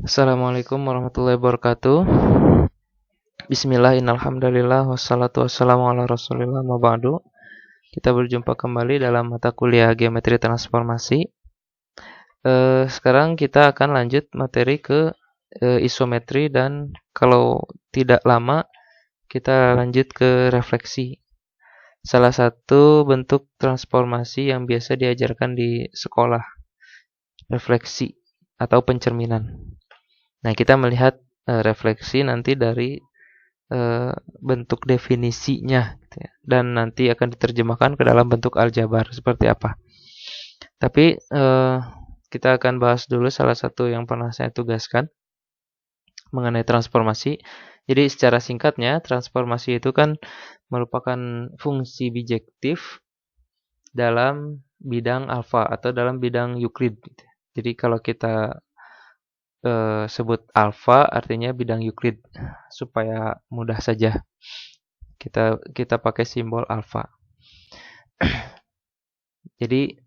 Assalamualaikum warahmatullahi wabarakatuh. Bismillah, innalhamdulillah, wassalatu wassalamu ala rasulillah, ma ba'du. Kita berjumpa kembali dalam mata kuliah geometri transformasi. Sekarang kita akan lanjut materi ke isometri, dan kalau tidak lama kita lanjut ke refleksi. Salah satu bentuk transformasi yang biasa diajarkan di sekolah, refleksi atau pencerminan. Nah, kita melihat refleksi nanti dari bentuk definisinya gitu ya. Dan nanti akan diterjemahkan ke dalam bentuk aljabar seperti apa. Tapi kita akan bahas dulu salah satu yang pernah saya tugaskan mengenai transformasi. Jadi secara singkatnya, transformasi itu kan merupakan fungsi bijektif dalam bidang alfa atau dalam bidang Euclid gitu. Jadi kalau kita sebut alfa artinya bidang Euclid, supaya mudah saja kita pakai simbol alfa. Jadi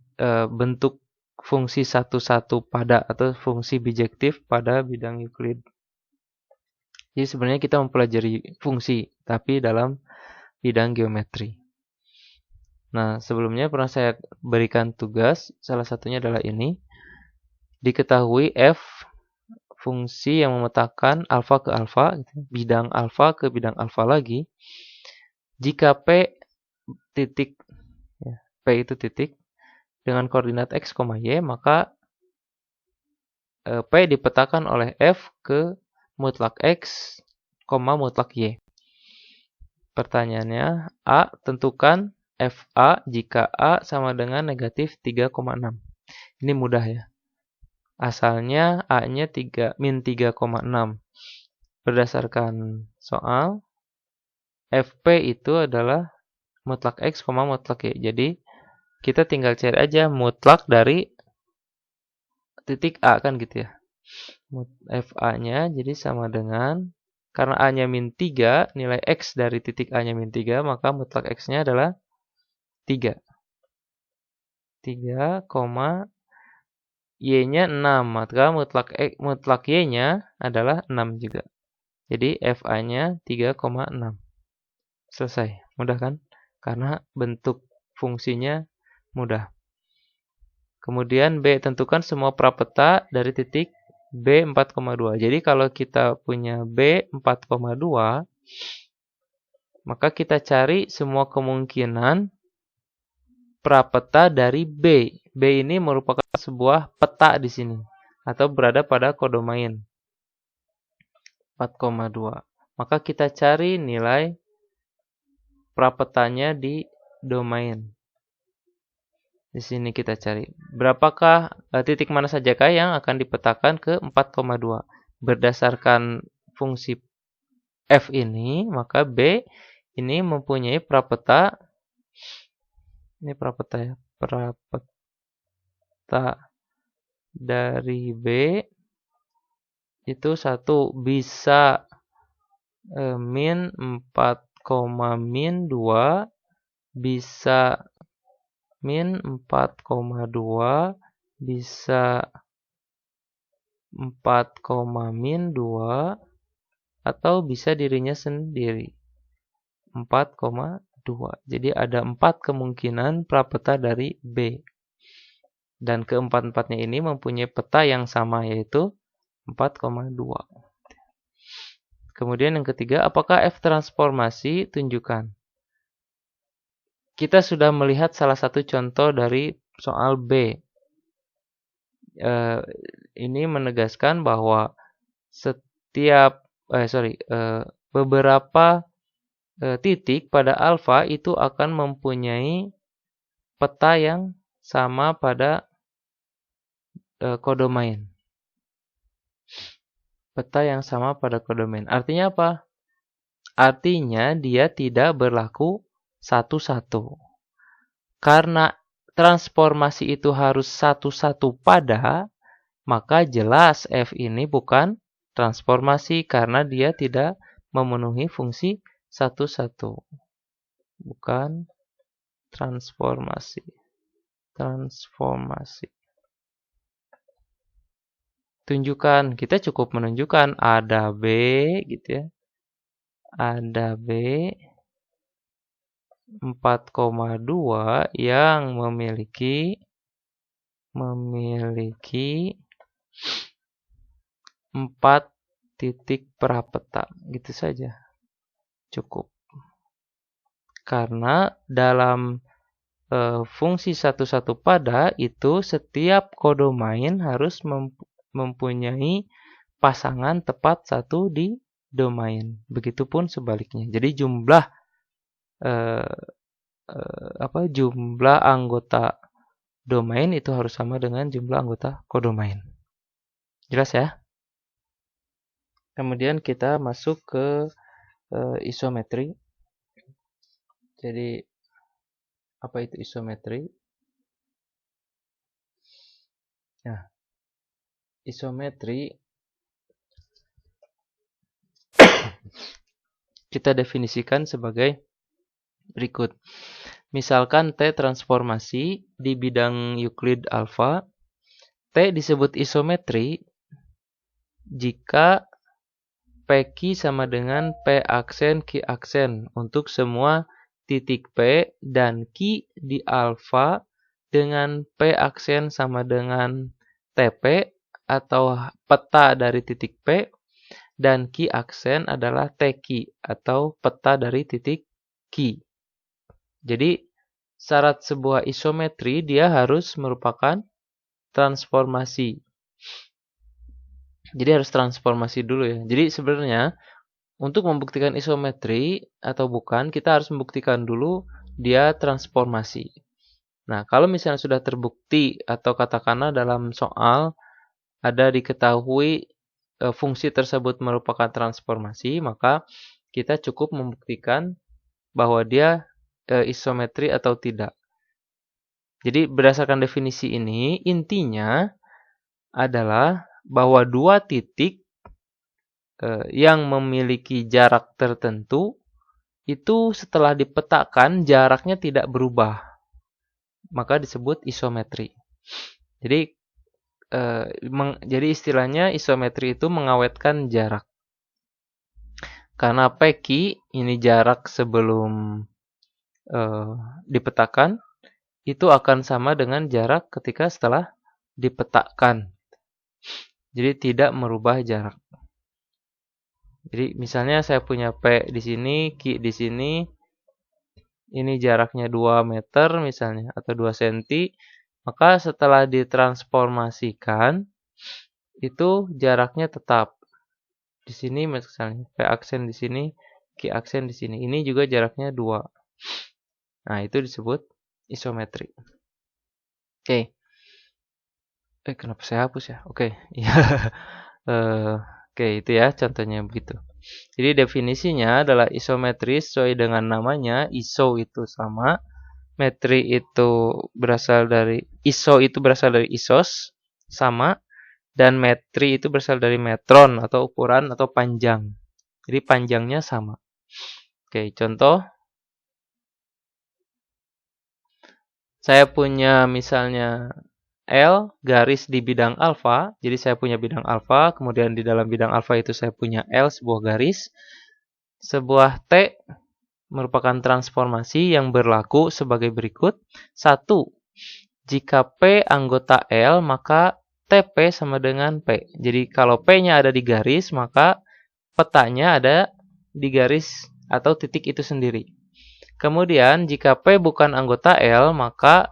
bentuk fungsi satu-satu pada atau fungsi bijektif pada bidang Euclid. Jadi sebenarnya kita mempelajari fungsi tapi dalam bidang geometri. Nah, sebelumnya pernah saya berikan tugas, salah satunya adalah ini. Diketahui f fungsi yang memetakan alfa ke alfa, bidang alfa ke bidang alfa lagi. Jika P titik, P itu titik, dengan koordinat x, y, maka P dipetakan oleh F ke mutlak x, mutlak y. Pertanyaannya, A, tentukan FA jika A sama dengan negatif 3,6. Ini mudah ya. Asalnya A-nya min 3,6. Berdasarkan soal, FP itu adalah mutlak X, mutlak Y. Jadi, kita tinggal cari aja mutlak dari titik A kan gitu ya. FA-nya jadi sama dengan, karena A-nya min 3, nilai X dari titik A-nya min 3, maka mutlak X-nya adalah 3. 3, Y-nya 6, maka mutlak Y-nya adalah 6 juga. Jadi FA-nya 3,6. Selesai. Mudah kan? Karena bentuk fungsinya mudah. Kemudian B, tentukan semua prapeta dari titik B 4,2. Jadi kalau kita punya B 4,2, maka kita cari semua kemungkinan prapeta dari B. B ini merupakan sebuah peta di sini atau berada pada kodomain 4,2. Maka kita cari nilai prapetanya di domain. Di sini kita cari berapakah titik mana sajakah yang akan dipetakan ke 4,2. Berdasarkan fungsi F ini, maka B ini mempunyai prapeta. Ini prapeta ya. Prapeta dari B itu 1 bisa min 4, min 2, bisa min 4,2, bisa 4, min 2, atau bisa dirinya sendiri 4,2. Jadi ada 4 kemungkinan prapeta dari B. Dan keempat-empatnya ini mempunyai peta yang sama, yaitu 4,2. Kemudian yang ketiga, apakah F transformasi? Tunjukkan. Kita sudah melihat salah satu contoh dari soal B. Ini menegaskan bahwa beberapa titik pada alfa itu akan mempunyai peta yang sama pada kodomain. Peta yang sama pada kodomain. Artinya apa? Artinya dia tidak berlaku satu-satu. Karena transformasi itu harus satu-satu pada, maka jelas F ini bukan transformasi karena dia tidak memenuhi fungsi satu-satu. Bukan transformasi. Transformasi. tunjukkan. Kita cukup menunjukkan ada B gitu ya. Ada B 4,2 yang memiliki 4 titik prapeta. Gitu saja. Cukup. Karena dalam fungsi satu-satu pada itu setiap kodomain harus mempunyai pasangan tepat satu di domain. Begitupun sebaliknya. Jadi jumlah jumlah anggota domain itu harus sama dengan jumlah anggota kodomain. Jelas ya? Kemudian kita masuk ke isometri. Jadi apa itu isometri? Nah, isometri kita definisikan sebagai berikut. Misalkan T transformasi di bidang Euclid alfa, T disebut isometri jika PQ sama dengan P aksen Q aksen untuk semua titik P dan Q di alfa dengan P aksen sama dengan TP atau peta dari titik P dan Q aksen adalah TQ atau peta dari titik Q. Jadi syarat sebuah isometri dia harus merupakan transformasi. Jadi harus transformasi dulu ya. Jadi sebenarnya untuk membuktikan isometri atau bukan, kita harus membuktikan dulu dia transformasi. Nah, kalau misalnya sudah terbukti atau katakanlah dalam soal ada diketahui fungsi tersebut merupakan transformasi, maka kita cukup membuktikan bahwa dia isometri atau tidak. Jadi berdasarkan definisi ini, intinya adalah bahwa dua titik yang memiliki jarak tertentu itu setelah dipetakan jaraknya tidak berubah, maka disebut isometri. Jadi istilahnya isometri itu mengawetkan jarak. Karena PQ ini jarak sebelum dipetakan itu akan sama dengan jarak ketika setelah dipetakan. Jadi tidak merubah jarak. Jadi misalnya saya punya P di sini, Q di sini, ini jaraknya 2 meter misalnya atau 2 cm, maka setelah ditransformasikan itu jaraknya tetap. Di sini misalnya P aksen di sini, Q aksen di sini. Ini juga jaraknya 2. Nah, itu disebut isometri. Oke. Kenapa saya hapus ya? Oke. Iya. Oke, itu ya contohnya begitu. Jadi definisinya adalah isometri sesuai dengan namanya. Iso itu sama, metri itu berasal dari isos, sama, dan metri itu berasal dari metron atau ukuran atau panjang. Jadi panjangnya sama. Oke, contoh. Saya punya misalnya L garis di bidang alfa, jadi saya punya bidang alfa, kemudian di dalam bidang alfa itu saya punya L sebuah garis. Sebuah T merupakan transformasi yang berlaku sebagai berikut. 1. Jika P anggota L, maka TP sama dengan P. Jadi kalau P-nya ada di garis, maka petanya ada di garis atau titik itu sendiri. Kemudian jika P bukan anggota L, maka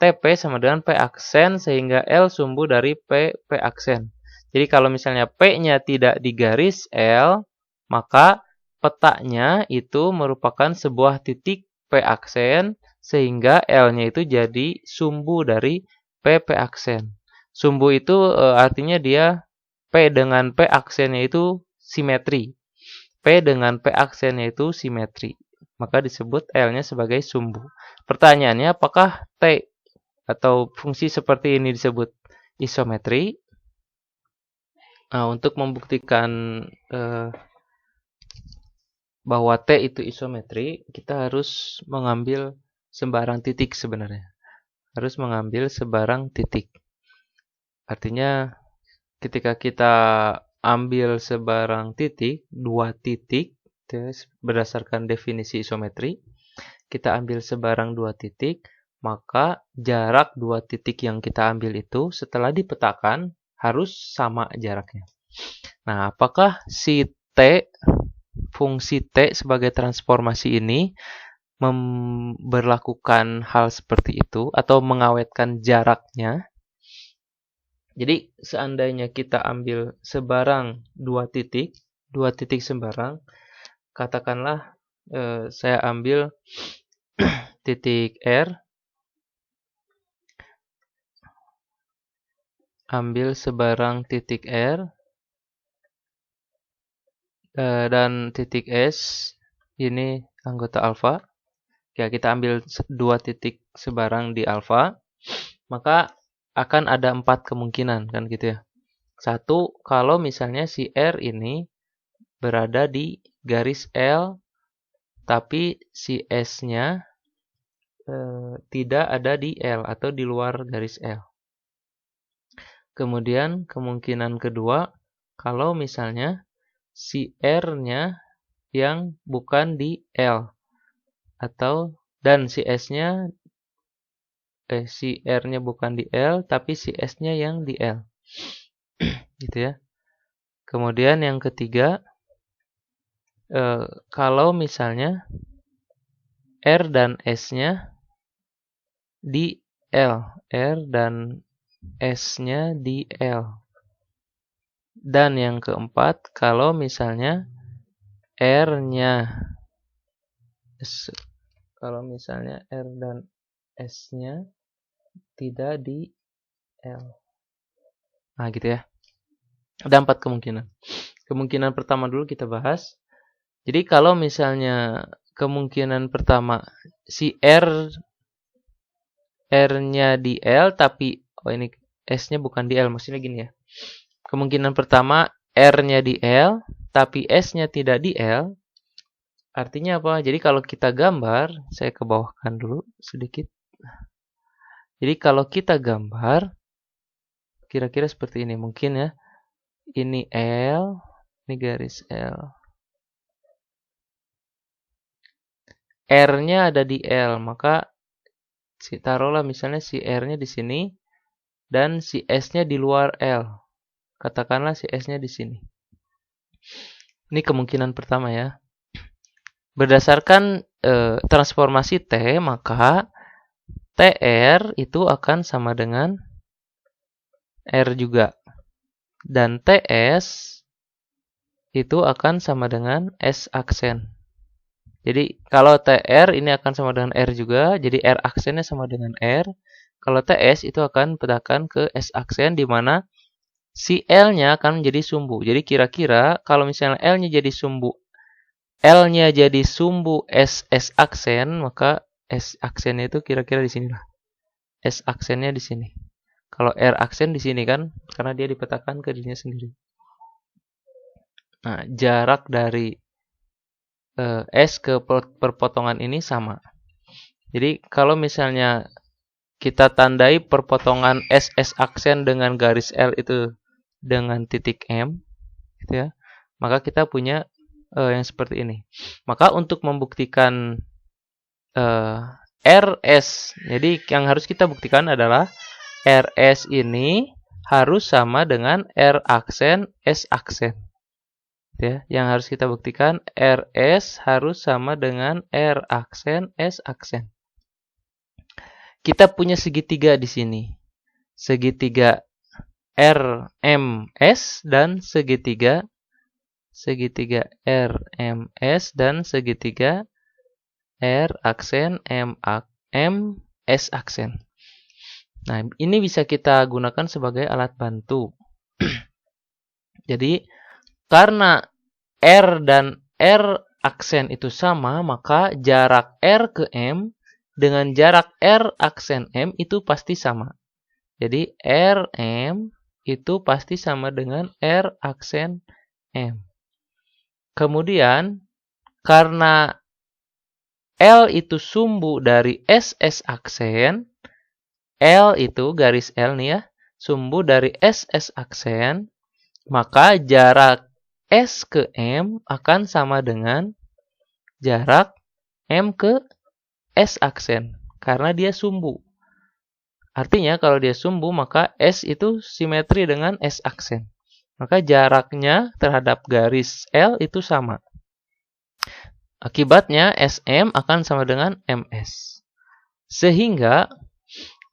TP sama dengan P aksen sehingga L sumbu dari P aksen. Jadi kalau misalnya P-nya tidak di garis L, maka petanya itu merupakan sebuah titik P aksen sehingga L-nya itu jadi sumbu dari P aksen. Sumbu itu artinya dia P dengan P aksennya itu simetri. P dengan P aksennya itu simetri. Maka disebut L-nya sebagai sumbu. Pertanyaannya apakah T atau fungsi seperti ini disebut isometri? Nah, untuk membuktikan bahwa T itu isometri, kita harus mengambil sembarang titik sebenarnya. Harus mengambil sembarang titik. Artinya ketika kita ambil sebarang titik, 2 titik, berdasarkan definisi isometri, kita ambil sebarang 2 titik, maka jarak 2 titik yang kita ambil itu setelah dipetakan harus sama jaraknya. Nah, apakah si T, fungsi T sebagai transformasi ini memberlakukan hal seperti itu atau mengawetkan jaraknya? Jadi seandainya kita ambil sebarang 2 titik sembarang, katakanlah saya ambil titik R, ambil sebarang titik R, dan titik S ini anggota alfa. Ya, kita ambil 2 titik sebarang di alfa, maka akan ada 4 kemungkinan, kan gitu ya. 1, kalau misalnya si R ini berada di garis L, tapi si S-nya tidak ada di L atau di luar garis L. Kemudian kemungkinan kedua, kalau misalnya si R-nya yang bukan di L, dan si S-nya si R-nya bukan di L, tapi si S-nya yang di L. Gitu ya. Kemudian yang ketiga, kalau misalnya R dan S-nya di L, R dan S-nya di L. Dan yang keempat, kalau misalnya R-nya, kalau misalnya R dan S-nya tidak di L. Nah, gitu ya. Ada 4 kemungkinan. Kemungkinan pertama dulu kita bahas. Jadi kalau misalnya kemungkinan pertama si R-nya di L tapi ini S-nya bukan di L, maksudnya gini ya. Kemungkinan pertama R-nya di L tapi S-nya tidak di L. Artinya apa? Jadi kalau kita gambar, saya ke bawahkan dulu sedikit. Jadi kalau kita gambar kira-kira seperti ini mungkin ya. Ini L, ini garis L. R-nya ada di L, maka taruhlah misalnya si R-nya di sini dan si S-nya di luar L. Katakanlah si S-nya di sini. Ini kemungkinan pertama ya. Berdasarkan transformasi T, maka TR itu akan sama dengan R juga. Dan TS itu akan sama dengan S aksen. Jadi kalau TR ini akan sama dengan R juga, jadi R aksennya sama dengan R. Kalau TS itu akan petakan ke S aksen di mana si L-nya akan menjadi sumbu. Jadi kira-kira kalau misalnya L-nya jadi sumbu S aksen, maka S aksennya itu kira-kira di sini lah. S aksennya di sini. Kalau R aksen di sini kan, karena dia dipetakan ke dirinya sendiri. Nah, jarak dari S ke perpotongan ini sama. Jadi kalau misalnya kita tandai perpotongan S aksen dengan garis L itu dengan titik M, gitu ya, maka kita punya yang seperti ini. Maka untuk membuktikan RS, jadi yang harus kita buktikan adalah RS ini harus sama dengan R aksen S aksen. Ya, yang harus kita buktikan RS harus sama dengan R aksen S aksen. Kita punya segitiga di sini. Segitiga RMS dan segitiga RMS dan segitiga R aksen S aksen. Nah, ini bisa kita gunakan sebagai alat bantu. Jadi, karena R dan R aksen itu sama, maka jarak R ke M dengan jarak R aksen M itu pasti sama. Jadi, RM itu pasti sama dengan R aksen M. Kemudian, karena L itu sumbu dari SS aksen, L itu garis L nih ya, sumbu dari SS aksen, maka jarak S ke M akan sama dengan jarak M ke S aksen, karena dia sumbu. Artinya kalau dia sumbu, maka S itu simetri dengan S aksen. Maka jaraknya terhadap garis L itu sama. Akibatnya SM akan sama dengan MS. Sehingga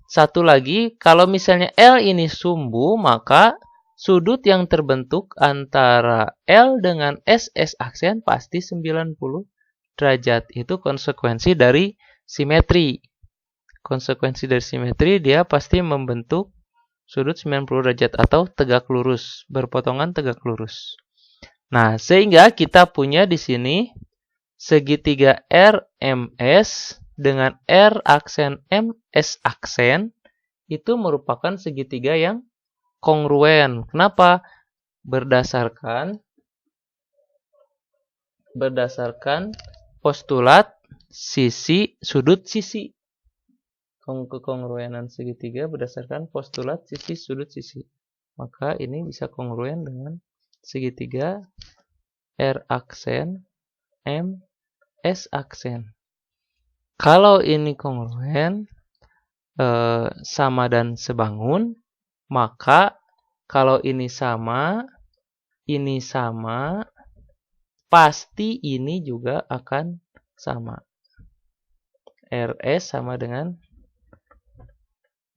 satu lagi, kalau misalnya L ini sumbu, maka sudut yang terbentuk antara L dengan SS aksen pasti 90 derajat. Itu konsekuensi dari simetri. Konsekuensi dari simetri, dia pasti membentuk sudut 90 derajat atau tegak lurus, berpotongan tegak lurus. Nah, sehingga kita punya di sini segitiga RMS dengan R aksen MS aksen itu merupakan segitiga yang kongruen. Kenapa? Berdasarkan postulat sudut sisi. Kekongruenan segitiga berdasarkan postulat sudut sisi. Maka ini bisa kongruen dengan segitiga R aksen M S aksen. Kalau ini kongruen sama dan sebangun, maka kalau ini sama, pasti ini juga akan sama. RS sama dengan,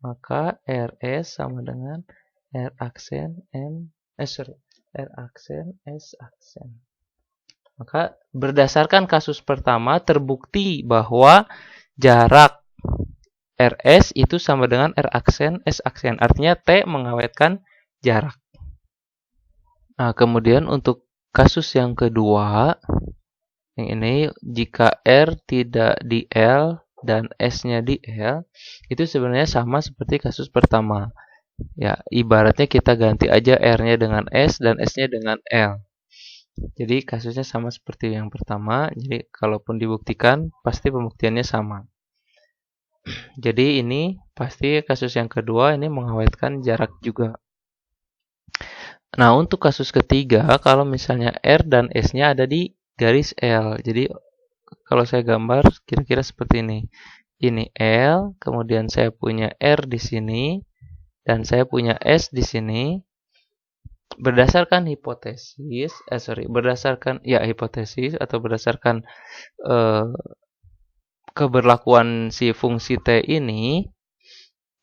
maka RS sama dengan R aksen R aksen S aksen. Maka berdasarkan kasus pertama terbukti bahwa jarak RS itu sama dengan R aksen S aksen. Artinya T mengawetkan jarak. Nah, kemudian untuk kasus yang kedua, yang ini jika R tidak di L dan S-nya di L, itu sebenarnya sama seperti kasus pertama. Ya, ibaratnya kita ganti aja R-nya dengan S dan S-nya dengan L. Jadi kasusnya sama seperti yang pertama. Jadi kalaupun dibuktikan, pasti pembuktiannya sama. Jadi ini pasti kasus yang kedua ini mengawetkan jarak juga. Nah, untuk kasus ketiga, kalau misalnya R dan S-nya ada di garis L. Jadi kalau saya gambar kira-kira seperti ini. Ini L, kemudian saya punya R di sini, dan saya punya S di sini. Berdasarkan hipotesis atau berdasarkan keberlakuan si fungsi T ini,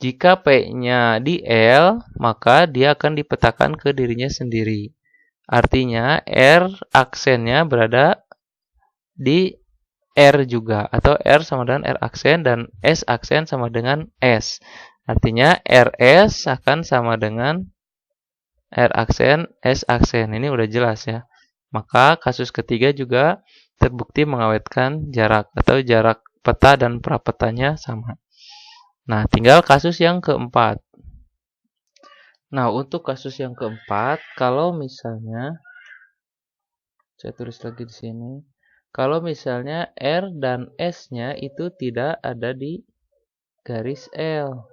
jika P-nya di L, maka dia akan dipetakan ke dirinya sendiri. Artinya R aksennya berada di R juga, atau R sama dengan R aksen dan S aksen sama dengan S. Artinya RS akan sama dengan R aksen, S aksen. Ini udah jelas ya. Maka kasus ketiga juga terbukti mengawetkan jarak atau jarak peta dan prapetanya sama. Nah, tinggal kasus yang keempat. Nah, untuk kasus yang keempat, kalau misalnya saya tulis lagi di sini, kalau misalnya R dan S-nya itu tidak ada di garis L.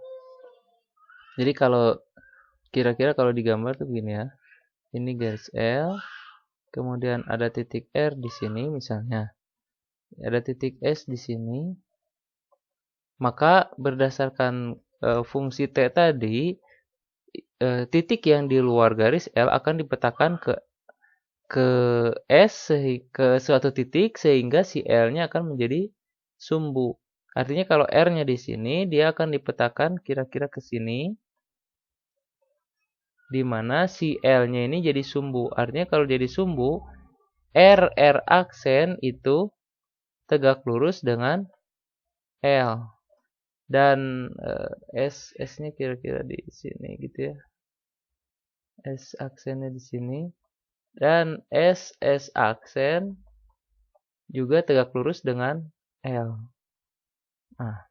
Jadi kalau kira-kira kalau digambar tuh begini ya. Ini garis L, kemudian ada titik R di sini misalnya. Ada titik S di sini. Maka berdasarkan fungsi T tadi, titik yang di luar garis L akan dipetakan ke S ke suatu titik sehingga si L-nya akan menjadi sumbu. Artinya kalau R-nya di sini, dia akan dipetakan kira-kira ke sini, di mana si L-nya ini jadi sumbu. Artinya kalau jadi sumbu, R aksen itu tegak lurus dengan L. Dan S-nya kira-kira di sini gitu ya. S aksennya di sini. Dan S aksen juga tegak lurus dengan L. Nah,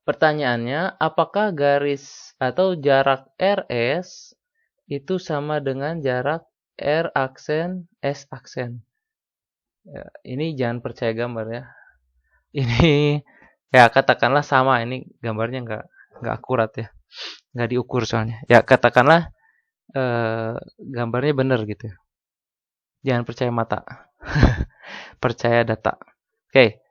pertanyaannya, apakah garis atau jarak RS itu sama dengan jarak R aksen S aksen? Ya, ini jangan percaya gambar ya. Ini ya katakanlah sama. Ini gambarnya nggak akurat ya, nggak diukur soalnya. Ya katakanlah gambarnya benar gitu. Jangan percaya mata, percaya data. Oke,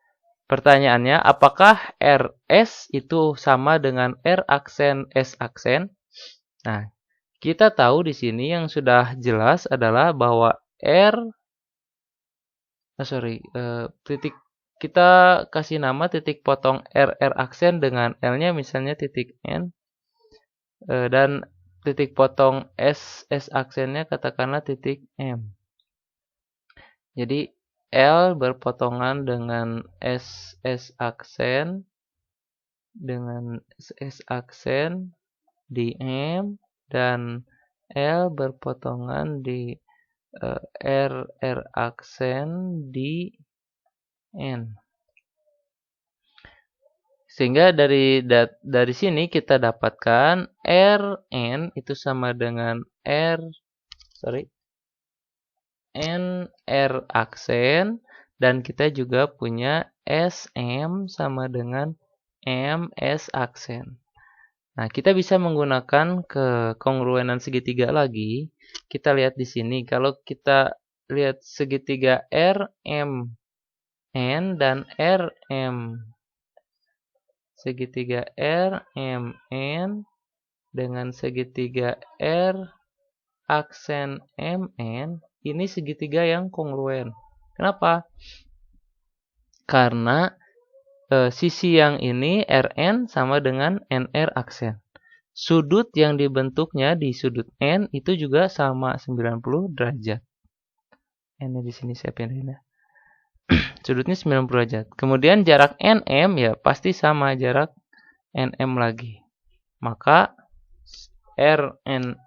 pertanyaannya, apakah RS itu sama dengan R aksen S aksen? Nah, kita tahu di sini yang sudah jelas adalah bahwa titik kita kasih nama titik potong R aksen dengan L-nya misalnya titik N, dan titik potong S aksennya katakanlah titik M. Jadi L berpotongan dengan S aksen di M, dan L berpotongan di R aksen di N. Sehingga dari sini kita dapatkan Rn itu sama dengan N R aksen, dan kita juga punya Sm sama dengan Ms aksen. Nah, kita bisa menggunakan kekongruenan segitiga lagi. Kita lihat di sini, kalau kita lihat segitiga Rmn dan segitiga Rmn dengan segitiga R aksen Mn, ini segitiga yang kongruen. Kenapa? Karena sisi yang ini Rn sama dengan Nr aksen. Sudut yang dibentuknya di sudut N itu juga sama 90 derajat. N di sini saya pindahin ya. Sudutnya 90 derajat. Kemudian jarak Nm ya pasti sama jarak Nm lagi. Maka Rnm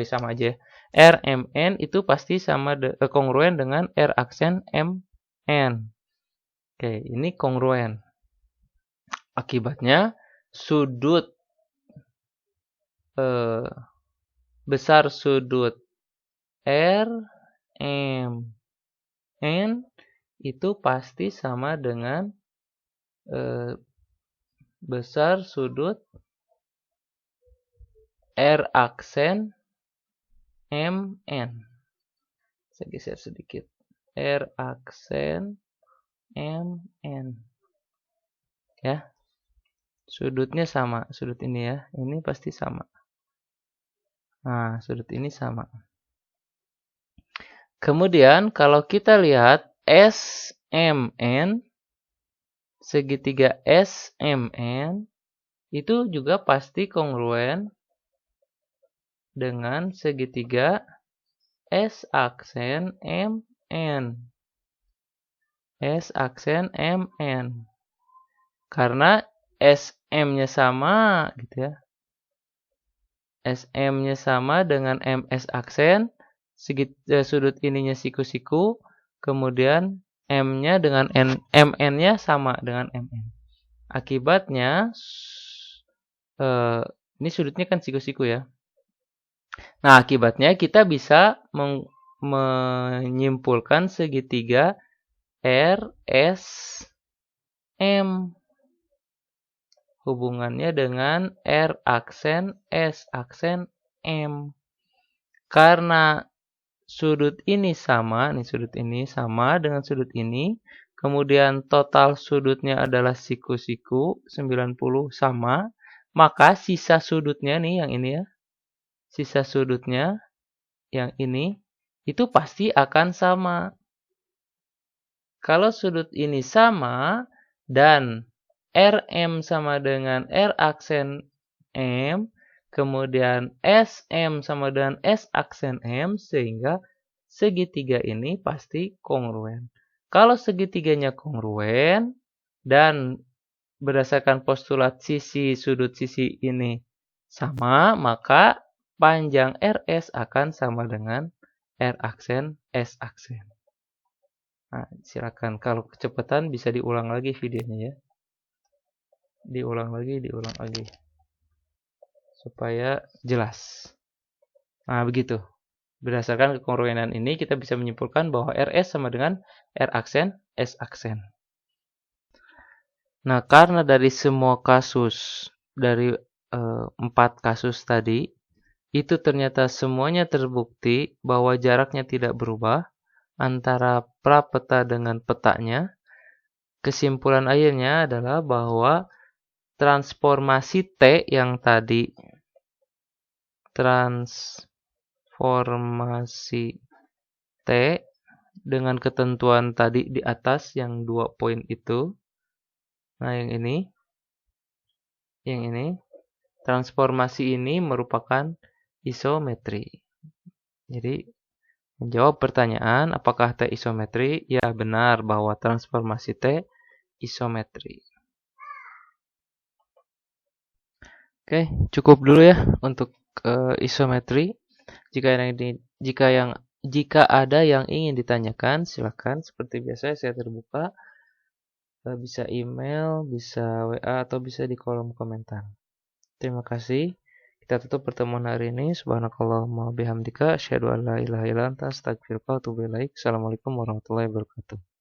sama aja. Rmn itu pasti sama kongruen dengan R aksen Mn. Oke, ini kongruen. Akibatnya sudut besar sudut Rmn itu pasti sama dengan besar sudut R aksen Mn. Saya geser sedikit. R aksen Mn. Ya. Sudutnya sama. Sudut ini ya. Ini pasti sama. Nah, sudut ini sama. Kemudian kalau kita lihat Smn, segitiga Smn itu juga pasti kongruen dengan segitiga S aksen Mn. S aksen Mn. Karena SM-nya sama gitu ya. SM-nya sama dengan MS aksen, sudut ininya siku-siku, kemudian M-nya dengan MN-nya sama dengan MN. Akibatnya ini sudutnya kan siku-siku ya. Nah, akibatnya kita bisa menyimpulkan segitiga RSM. Hubungannya dengan R aksen S aksen M. Karena sudut ini sama, nih sudut ini sama dengan sudut ini, kemudian total sudutnya adalah siku-siku 90 sama, maka sisa sudutnya nih yang ini ya. Sisa sudutnya yang ini itu pasti akan sama. Kalau sudut ini sama dan Rm sama dengan R aksen M, kemudian Sm sama dengan S aksen M, sehingga segitiga ini pasti kongruen. Kalau segitiganya kongruen dan berdasarkan postulat sudut sisi ini sama, maka panjang RS akan sama dengan R aksen S aksen. Nah, silakan kalau kecepatan bisa diulang lagi videonya ya. Diulang lagi supaya jelas. Nah, begitu. Berdasarkan kekongruenan ini kita bisa menyimpulkan bahwa RS sama dengan R aksen S aksen. Nah, karena dari semua kasus dari 4 kasus tadi, itu ternyata semuanya terbukti bahwa jaraknya tidak berubah antara prapeta dengan petanya. Kesimpulan akhirnya adalah bahwa transformasi T yang tadi, transformasi T dengan ketentuan tadi di atas yang 2 poin itu. Nah, yang ini, transformasi ini merupakan isometri. Jadi, menjawab pertanyaan apakah T isometri? Ya, benar bahwa transformasi T isometri. Oke, cukup dulu ya untuk isometri. Jika ada yang ingin ditanyakan, silakan. Seperti biasa saya terbuka. Bisa email, bisa WA, atau bisa di kolom komentar. Terima kasih. Kita tutup pertemuan hari ini. Subhanakallahumma bihamdika asyhadu an la ilaha illa anta astaghfiruka wa atubu ilaik. Assalamualaikum warahmatullahi wabarakatuh.